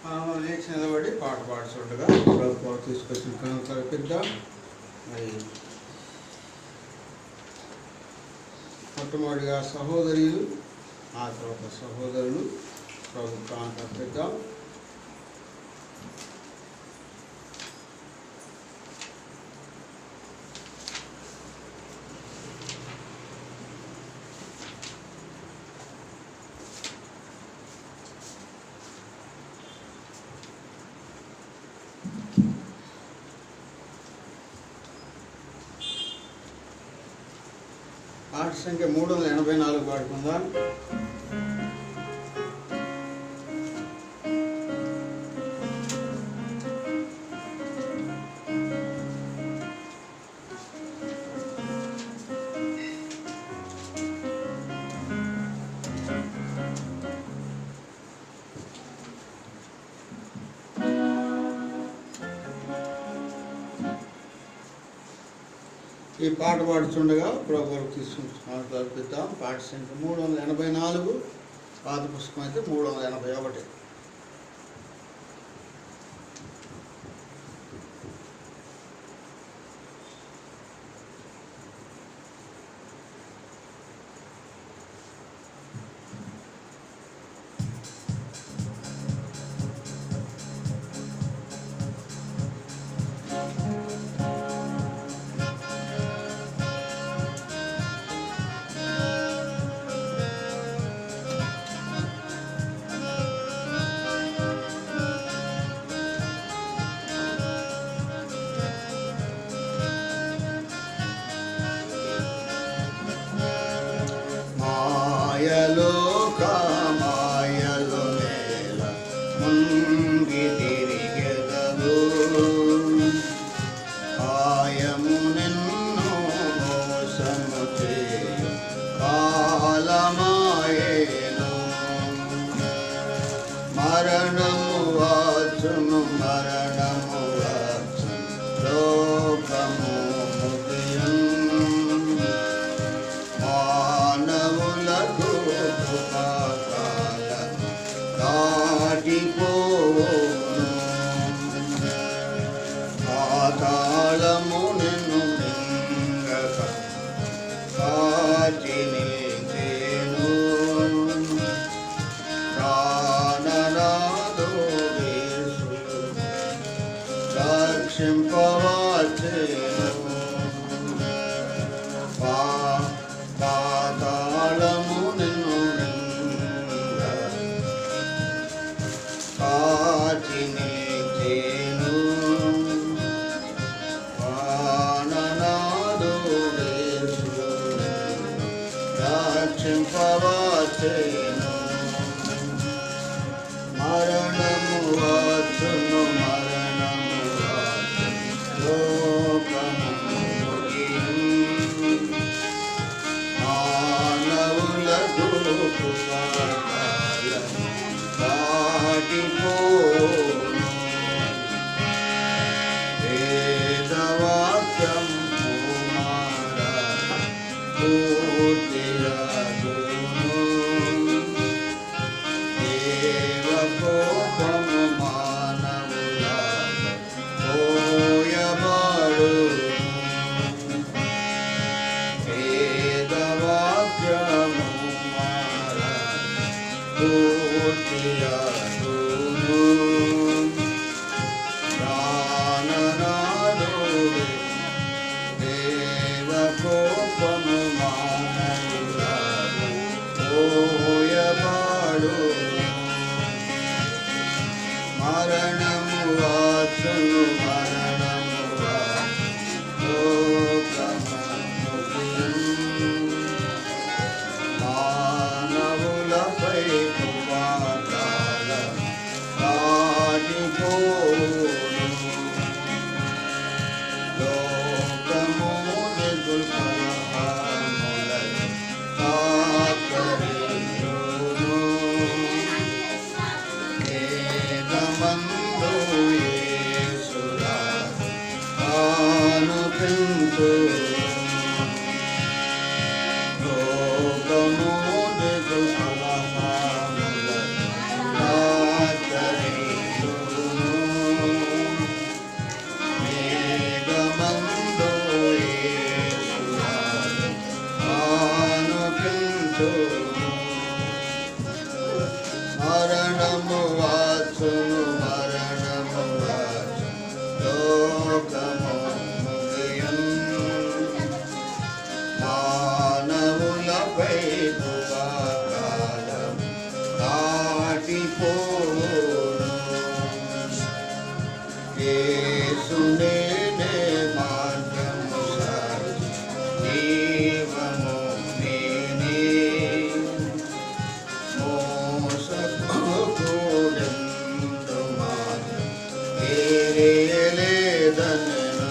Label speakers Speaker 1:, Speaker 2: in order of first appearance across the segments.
Speaker 1: లేచి నిలబడి పాట పాడుతుండగా ప్రభుత్వం తీసుకొచ్చిన కనుక కల్పిద్దాం. మరి మొట్టమొదటిగా సహోదరులు, ఆ తర్వాత సహోదరులు ప్రభుత్వాన్ని అర్పిద్దాం. పాట సంఖ్య 384 పాడుకుందాం. ఈ పాట పాడుతుండగా ప్రభువుకు తీసుకుంటున్నాను అర్పిద్దాం. పాట సంఖ్య 384, పాత పుస్తకం అయితే 381. మాయలో నేల ముంగి తిరిగెదవు, కాయము నిన్ను మోసము చేయు కాలమాయేను. మరణము వాచును లోకము మానవులకు దాటిపోవును. పాతాళము నిన్ను మింగక కాచి నిలిచేను. ప్రాణనాథు యేసు రక్షింపవచ్చెను. పాతాళము నిన్ను కాచి నిలిచేను. ప్రాణనాథు యేసు రక్షింపవచ్చెను. మరణము వచ్చును, మరణము వచ్చును, లోకము మానవులకు దాటిపోను. వేదవాక్యం పూర్తియగును. దేవకోపము మానవుల పోయబడును. వేదవాక్యము పూర్తియగును. ప్రాణనాథు దేవకోపము మానవుల పోయబడును. మరణము వచ్చును, మరణము లోకము మానవులపై కుమారాల మరణము వాచును మరణము వాచును లోకము ముగియును మానవులపై కృపాకాలం దాటిపోవును యేసునే మార్గము సత్యము జీవము నేనే మోసపోకూడదు మార్గం వేరే లేదనెను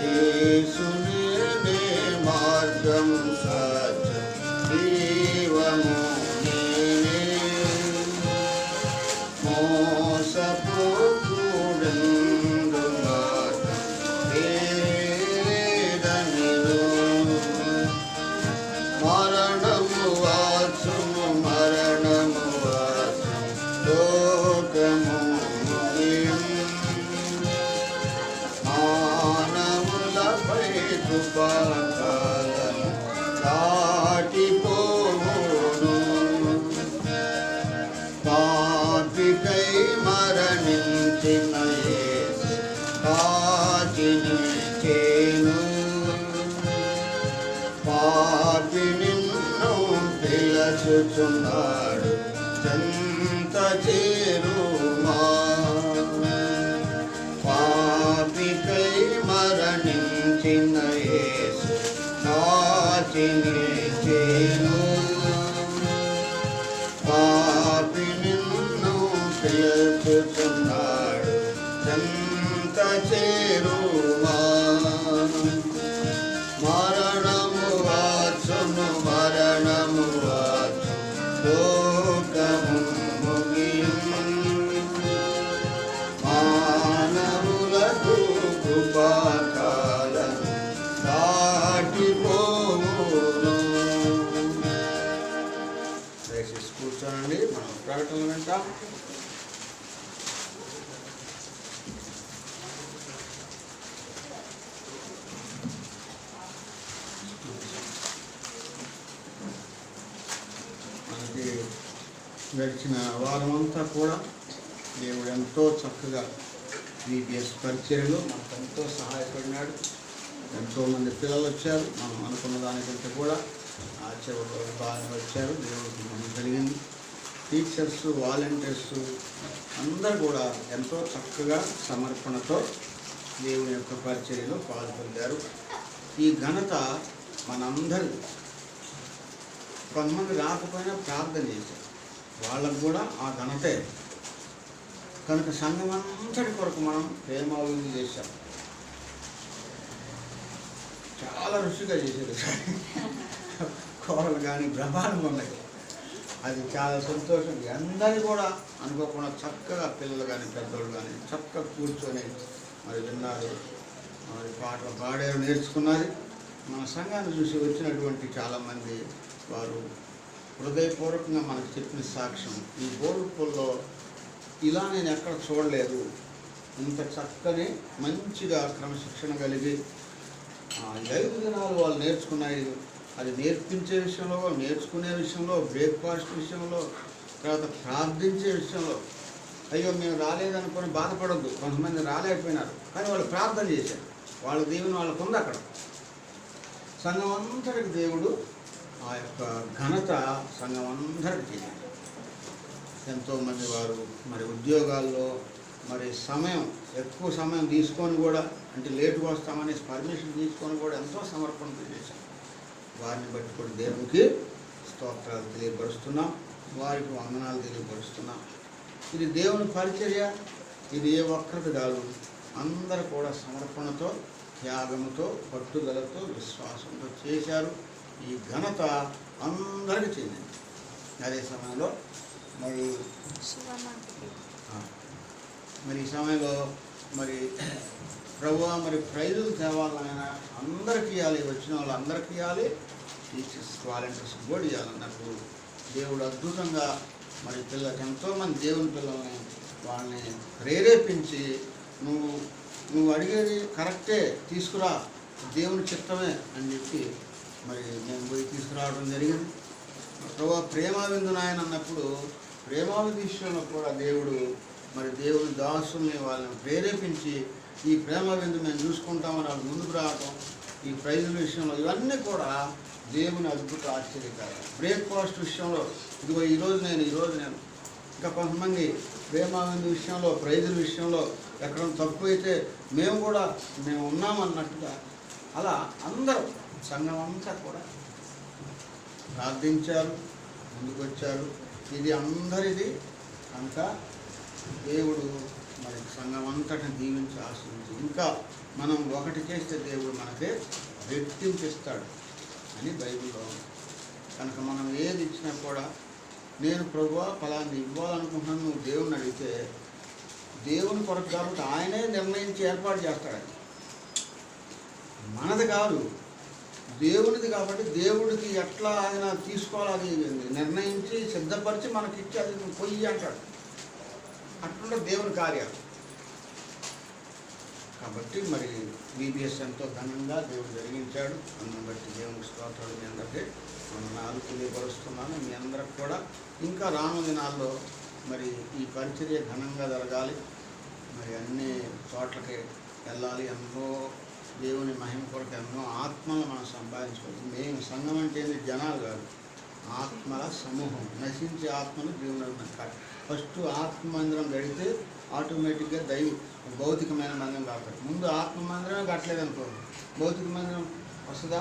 Speaker 1: యేసునే మార్గం సత్యం జీవము నేనే మోసపోకూడదు మార్గం వేరేదనెను మరణము వాచును మరణము వాచును లోకము ముగియును మానవులపై కృపాకాలం దాటిపోవును పాపికై మరణించిన యేసు కాచి నిలిచెను పాపి నిన్ను పిలచుచున్నాడు చెంత చేరుమా పాపికై మరణించిన యేసు కాచి నిలిచెను పాపి నిన్ను పిలుచుచున్నాడు చెంత చేరుమా మరణము వాచును మరణము వాచును లోకము ముగియును మానవులకు కృపాకాలం దాటిపోవును దయచేసి కూర్చోనండి మనం ప్రకటనలు వింటాం మనకి గడిచిన వారమంతా కూడా దేవుడు ఎంతో చక్కగా VBS పరిచర్యలో మనకు ఎంతో సహాయపడినాడు ఎంతోమంది పిల్లలు వచ్చారు మనం అనుకున్న దానికంటే కూడా ఆశ్చర్యపడి బాగానే వచ్చారు దేవుడికి మనం కలిగింది టీచర్స్ వాలంటీర్స్ అందరూ కూడా ఎంతో చక్కగా సమర్పణతో దేవుని యొక్క పరిచర్యలో పాల్పొందారు ఈ ఘనత మనందరి కొంతమంది రాకపోయినా ప్రార్థన చేశారు వాళ్ళకు కూడా ఆ ఘనతే కనుక సంఘం అంతటి కొరకు మనం ప్రేమాభివృద్ధి చేశాం చాలా రుచిగా చేసేది కూరలు కానీ బ్రహ్మాండంగా ఉన్నాయి అది చాలా సంతోషం అందరినీ కూడా అనుకోకుండా చక్కగా పిల్లలు కానీ పెద్దోళ్ళు కానీ చక్కగా కూర్చొని మరి విన్నారు మరి పాటలు పాడారు నేర్చుకున్నారు మన సంఘాన్ని చూసి వచ్చినటువంటి చాలామంది వారు హృదయపూర్వకంగా మనకు చెప్పిన సాక్ష్యం ఈ బోర్డుపుల్లో ఇలా నేను ఎక్కడ చూడలేదు ఇంత చక్కని మంచిగా క్రమశిక్షణ కలిగి 5 దినాలు వాళ్ళు నేర్చుకున్నాయి అది నేర్పించే విషయంలో నేర్చుకునే విషయంలో బ్రేక్ఫాస్ట్ విషయంలో తర్వాత ప్రార్థించే విషయంలో అయ్యో మేము రాలేదనుకొని బాధపడద్దు కొంతమంది రాలేకపోయినారు కానీ వాళ్ళు ప్రార్థన చేశారు వాళ్ళ దేవుని వాళ్ళకు ఉంది అక్కడ సంఘం అంతటికి దేవుడు ఆ యొక్క ఘనత సంఘం అందరికి చేశారు ఎంతోమంది వారు మరి ఉద్యోగాల్లో మరి ఎక్కువ సమయం తీసుకొని కూడా అంటే లేటుగా వస్తామని పర్మిషన్ తీసుకొని కూడా ఎంతో సమర్పణతో చేశారు వారిని బట్టి కూడా దేవునికి స్తోత్రాలు తెలియపరుస్తున్నాం వారికి వందనాలు తెలియపరుస్తున్నాం ఇది దేవుని పరిచర్య ఇది ఏ ఒక్కరిది కాదు అందరూ కూడా సమర్పణతో త్యాగంతో పట్టుదలతో విశ్వాసంతో చేశారు ఈ ఘనత అందరికీ చెందింది అదే సమయంలో మరి ఈ సమయంలో మరి ప్రభువా మరి ప్రైజులు తేవాలైనా అందరికీ ఇవ్వాలి వచ్చిన వాళ్ళు అందరికీ ఇవ్వాలి టీచర్స్ వాలంటీర్స్ కూడా ఇవ్వాలన్నప్పుడు దేవుడు అద్భుతంగా మరి పిల్లలకి ఎంతోమంది దేవుని పిల్లల్ని వాళ్ళని ప్రేరేపించి నువ్వు అడిగేది కరెక్టే తీసుకురా దేవుని చిత్తమే అని చెప్పి మరి మేము పోయి తీసుకురావడం జరిగింది. ప్రభు ప్రేమ విందు నాయన అన్నప్పుడు ప్రేమావిధి విషయంలో కూడా దేవుడు మరి దేవుని దాసుల్ని వాళ్ళని ప్రేరేపించి ఈ ప్రేమ విందు మేము చూసుకుంటామని వాళ్ళు ముందుకు రావటం, ఈ ప్రైజుల విషయంలో ఇవన్నీ కూడా దేవుని అద్భుత ఆశ్చర్యకారం. బ్రేక్ఫాస్ట్ విషయంలో ఇదిగో ఈరోజు నేను ఇంకా కొంతమంది ప్రేమావిందు విషయంలో ప్రైజుల విషయంలో ఎక్కడ తక్కువైతే మేము ఉన్నామన్నట్టుగా అలా అందరూ సంఘం అంతా కూడా ప్రార్థించారు, ముందుకు వచ్చారు. ఇది అందరిది కనుక దేవుడు మరి సంఘం అంతటిని దీవించి ఆశీర్వదించి ఇంకా మనం ఒకటి చేస్తే దేవుడు మనకే రెట్టింపిస్తాడు అని బైబిల్లో ఉంది. కనుక మనం ఏది ఇచ్చినా కూడా నేను ప్రభువా ఫలాన్ని ఇవ్వాలనుకుంటున్నాను నువ్వు దేవుని అడిగితే దేవుని కొరకు కాబట్టి ఆయనే నిర్ణయించి ఏర్పాటు చేస్తాడని. మనది కాదు, దేవునిది కాబట్టి దేవుడికి ఎట్లా ఆయన తీసుకోవాలి నిర్ణయించి సిద్ధపరిచి మనకిచ్చి అది పొయ్యి అంటాడు. అట్లా దేవుని కార్యాలు కాబట్టి మరి బీబీఎస్ ఎంతో ఘనంగా దేవుడు జరిగించాడు. అందుని బట్టి దేవునికి స్తోత్రాలు. మీ అందరికీ వందనాలు తెలియపరుస్తున్నాను. మీ అందరికి కూడా ఇంకా రాను దినాల్లో మరి ఈ పరిచర్య ఘనంగా జరగాలి, మరి అన్ని చోట్లకి వెళ్ళాలి. ఎంతో దేవుని మహిమ కొరకు ఎన్నో ఆత్మలు మనం సంపాదించుకోవచ్చు. మేము సంఘం అంటే జనాలు కాదు, ఆత్మల సమూహం. నశించే ఆత్మలు దేవుని కాదు. ఫస్ట్ ఆత్మ మందిరం గడితే ఆటోమేటిక్గా భౌతికమైన మందిరం కాకపోతే ముందు ఆత్మ మందిరమే కట్టలేదు అనుకోండి, భౌతిక మందిరం వస్తుందా?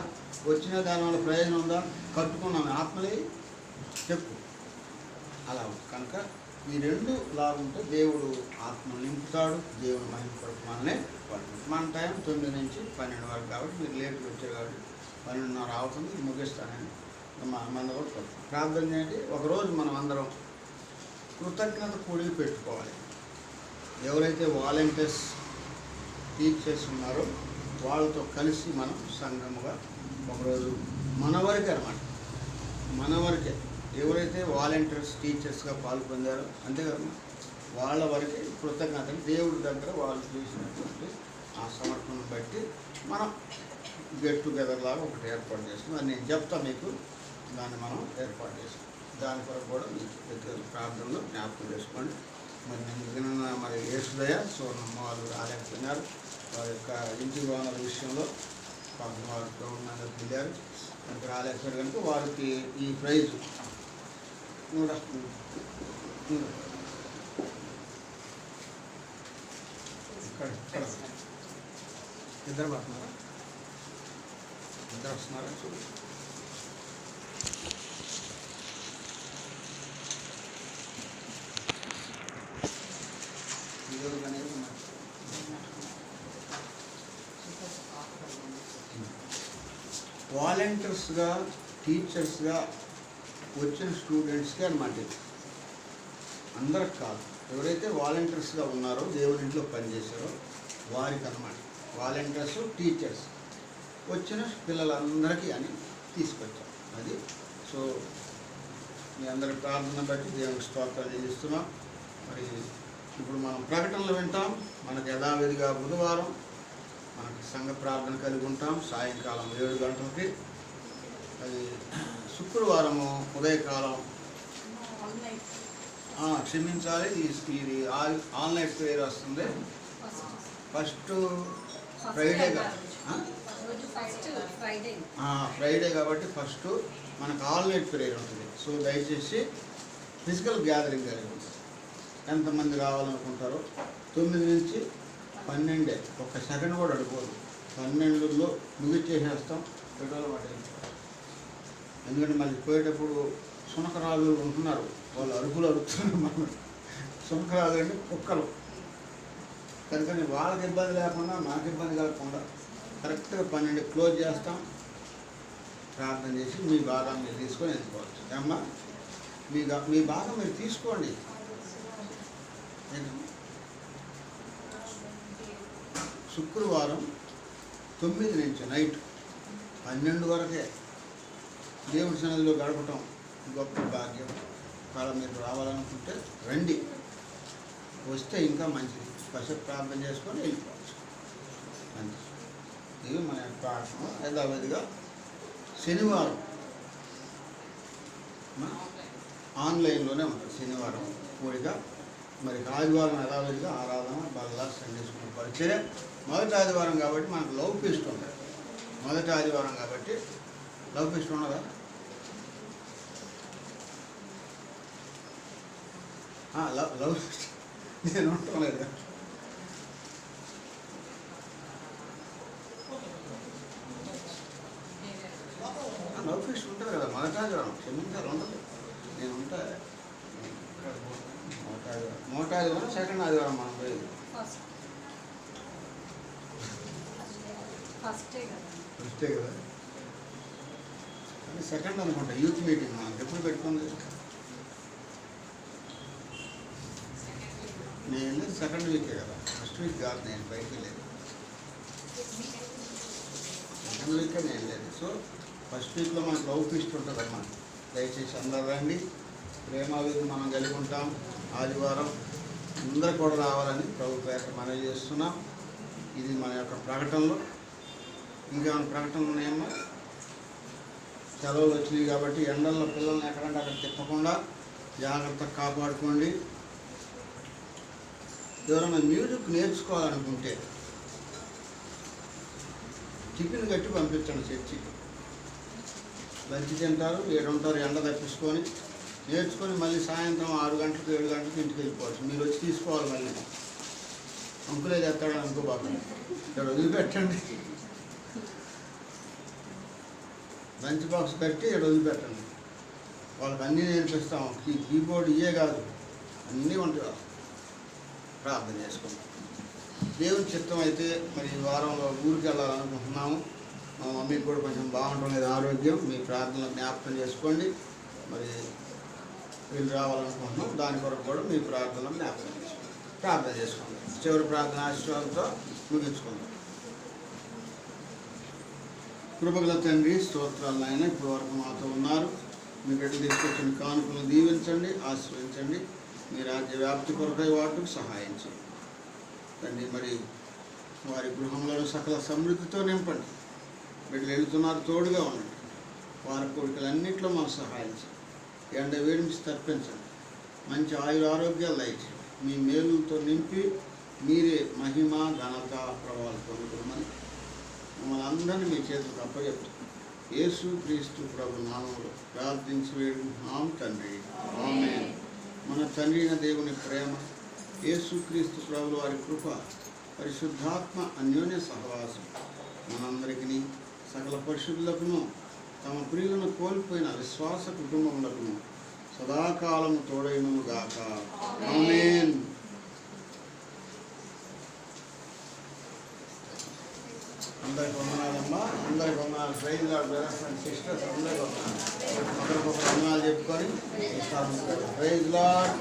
Speaker 1: వచ్చినా దానివల్ల ప్రయోజనం ఉందా? కట్టుకున్నాను ఆత్మలే చెప్పు అలా. కనుక ఈ రెండు లాగుంటే దేవుడు ఆత్మను నింపుతాడు, దేవుడు మహిమ కొరకు మనల్ని పడుతుంది. మన టైం 9 నుంచి 12 వరకు కాబట్టి మీరు లేట్గా వచ్చారు కాబట్టి 12:30 అవుతుంది, ముగిస్తానని మన కూడా పడుతుంది. ప్రార్థన చేయండి. ఒకరోజు మనం అందరం కృతజ్ఞత కూడి పెట్టుకోవాలి. ఎవరైతే వాలంటీర్స్ టీచర్స్ ఉన్నారో వాళ్ళతో కలిసి మనం సంఘముగా ఒకరోజు మన వరకే అన్నమాట, మన వరకే ఎవరైతే వాలంటీర్స్ టీచర్స్గా పాల్పొందారో అంతేకాదు వాళ్ళ వరకే కృతజ్ఞతలు దేవుడి దగ్గర వాళ్ళు చేసినటువంటి ఆ సమర్పణను బట్టి మనం గెట్ టుగెదర్ లాగా ఒకటి ఏర్పాటు చేస్తాం. అది నేను చెప్తాను మీకు, దాన్ని మనం ఏర్పాటు చేస్తాం. దాని కొరకు కూడా మీకు ప్రార్థనలో జ్ఞాపకం చేసుకోండి. మరి నేను మరి యేసుదయ సోనమ్మ వాళ్ళు రాలేకపోయినారు. వారి యొక్క ఇంటి ఓనర్ విషయంలో పాపం వారు గవర్నమెంట్ వెళ్ళారు కనుక రాలేకపోయారు కనుక వారికి ఈ ప్రైజ్ కూడా ఇక్కడ ఇద్దరు పడుతున్నారా? ఇద్దరు వస్తున్నారా? చూడు వాలంటీర్స్గా టీచర్స్గా వచ్చిన స్టూడెంట్స్కి అన్నమాట. అందరికి కాదు, ఎవరైతే వాలంటీర్స్గా ఉన్నారో దేవుని ఇంట్లో పనిచేశారో వారికి అన్నమాట. వాలంటీర్స్ టీచర్స్ వచ్చిన పిల్లలందరికీ అని తీసుకొచ్చాం. అది సో మీ అందరి ప్రార్థన బట్టి దేవునికి స్తోత్రాలు చెల్లిస్తున్నాం. మరి ఇప్పుడు మనం ప్రకటనలు వింటాం. మనకు యథావిధిగా బుధవారం మనకి సంఘ ప్రార్థన కలిగి ఉంటాం సాయంకాలం 7 గంటలకి. అది శుక్రవారము ఉదయకాలం క్షమించాలి, ఇది ఆన్లైన్ ప్రేయర్ వస్తుంది. ఫస్ట్ ఫ్రైడే కాబట్టి ఫస్ట్ మనకు ఆన్లైన్ ప్రేయర్ ఉంటుంది. సో దయచేసి ఫిజికల్ గ్యాదరింగ్ కలిగి ఉంటుంది. ఎంతమంది రావాలనుకుంటారో 9 నుంచి 12 ఒక్క సెకండ్ కూడా అడుకోదు. 12లో ముగిచ్చేసేస్తాం. పెట్రోల్ పట్టేస్తాం. ఎందుకంటే మళ్ళీ పోయేటప్పుడు సునకరాలు ఉంటున్నారు, వాళ్ళు అరుపులు అరుపుతున్నారు. మనం సునకరాలు అంటే కుక్కలు కనుక వాళ్ళకి ఇబ్బంది లేకుండా మాకు ఇబ్బంది కాకుండా కరెక్ట్గా 12 క్లోజ్ చేస్తాం. ప్రార్థన చేసి మీ భాగం మీరు తీసుకొని వెళ్ళిపోవచ్చు. అమ్మా మీ భాగం మీరు తీసుకోండి. శుక్రవారం 9 నుంచి నైట్ 12 వరకే దేవుడి సన్నిధిలో గడపటం గొప్ప భాగ్యం. కాలం మీరు రావాలనుకుంటే రండి, వస్తే ఇంకా మంచిది. కాసేపు ప్రార్థన చేసుకొని వెళ్ళిపోవచ్చు. అంతే. ఇది మన ప్రార్థన యథావిధిగా శనివారం ఆన్లైన్లోనే ఉంటుంది. శనివారం కూడిక, మరి ఆదివారం యథావిధిగా ఆరాధన, బల్ల, సండే స్కూల్ పరిచయం. మొదటి ఆదివారం కాబట్టి మనకు లవ్ ఫీస్ట్ ఉంటుంది. మొదటి ఆదివారం కాబట్టి లవ్ ఫీస్ట్ ఉన్నదా? లవ్ ఫీస్ట్ నేను ఉండలేదు. లవ్ ఫీస్ట్ ఉంటుంది కదా మొదటి ఆదివారం. క్షమించాలి, ఉండదు. నేను ఉంటా మొదటి ఆదివారం, సెకండ్ ఆదివారం మనం పోయేది ఫస్టే కదా. అది సెకండ్ అనుకుంటా. యూత్ మీటింగ్ మనకి ఎప్పుడు పెట్టుకుంది? నేను వెళ్ళేది సెకండ్ వీకే కదా, ఫస్ట్ వీక్ కాదు. నేను బయటికి వెళ్ళేది సెకండ్ వీకే నేను వెళ్ళేది. సో ఫస్ట్ వీక్లో మనకు లవ్ ఫీస్ట్ ఉంటుందమ్మా. దయచేసి అందరూ రండి. ప్రేమాభివృద్ధి మనం కలిగి ఉంటాం. ఆదివారం అందరూ కూడా రావాలని ప్రభు పేట మనవి చేస్తున్నాం. ఇది మన యొక్క ప్రకటనలో. ఇంకా మన ప్రకటనలు ఉన్నాయమ్మా. సెలవులు వచ్చినాయి కాబట్టి ఎండల్లో పిల్లల్ని ఎక్కడంటే అక్కడ తిప్పకుండా జాగ్రత్తగా కాపాడుకోండి. ఎవరైనా మ్యూజిక్ నేర్చుకోవాలనుకుంటే టిఫిన్ కట్టి పంపించండి చర్చికి. లంచ్ తింటారు, 7 ఉంటారు, ఎండ తప్పించుకొని నేర్చుకొని మళ్ళీ సాయంత్రం 6 గంటలకు 7 గంటలకు ఇంటికి వెళ్ళిపోవచ్చు. మీరు వచ్చి తీసుకోవాలి. మళ్ళీ అంకులే చేస్తాడని అనుకోబాకు, ఇక్కడ వదిలిపెట్టండి. లంచ్ బాక్స్ కట్టి ఇక్కడ వదిలిపెట్టండి. వాళ్ళకి అన్నీ నేర్పిస్తాం. కీబోర్డ్ ఇవే కాదు, అన్నీ ఉంటాయి. ప్రార్థన చేసుకుంటాం. దేవుని చిత్తం అయితే మరి ఈ వారంలో ఊరికి వెళ్ళాలనుకుంటున్నాము. మా మమ్మీకి కూడా కొంచెం బాగుండడం లేదు ఆరోగ్యం. మీ ప్రార్థనలు జ్ఞాపకం చేసుకోండి. మరి వీళ్ళు రావాలనుకుంటున్నాం. దాని కొరకు కూడా మీ ప్రార్థనలు జ్ఞాపకం చేసుకోండి. ప్రార్థన చేసుకోండి. చివరి ప్రార్థన ఆశీర్వాదంతో ముగించుకుందాం. కృపగల తండ్రి, స్తోత్రాలు నాయన. ఇప్పటి వరకు మాతో ఉన్నారు. మీ బిడ్డలు తీసుకొచ్చిన కానుకలను దీవించండి, ఆశీర్వదించండి. మీ రాజ్య వ్యాప్తి కొరకై వాటికి సహాయం చేయండి తండ్రి. మరి వారి గృహంలో సకల సమృద్ధితో నింపండి. బిడ్డలు వెళుతున్నారు, తోడుగా ఉండండి. వారి కోరికలన్నింటిలో మాకు సహాయం చేయండి. ఎండ వేడి నుంచి తప్పించండి. మంచి ఆరోగ్యాలు దయచేయండి. మీ మేలులతో నింపి మీరే మహిమ, ఘనత, ప్రభావాలు పొందుకోమని మమ్మల్ని అందరినీ మీ చేతులకు అప్పచెప్తాం. యేసు క్రీస్తు ప్రభు నామములో ప్రార్థించి వేడుకుంటున్నాం తండ్రి, ఆమేన్. మన తండ్రి అయిన దేవుని ప్రేమ, యేసు క్రీస్తు ప్రభుల వారి కృప, పరిశుద్ధాత్మ అన్యోన్య సహవాసం మనందరికీ, సకల పరిశుద్ధులకును, తమ ప్రియులను కోల్పోయిన విశ్వాస కుటుంబములకును సదాకాలము తోడైనను గాక. ఆమేన్. అందరికి వందనాలమ్మా. అందరికి వందనాలు. Praise Lord brothers and sisters. అందరికి వందనాలు. ఒకరికొకరు వందనాలు చెప్పుకొని ప్రైజ్ లార్డ్.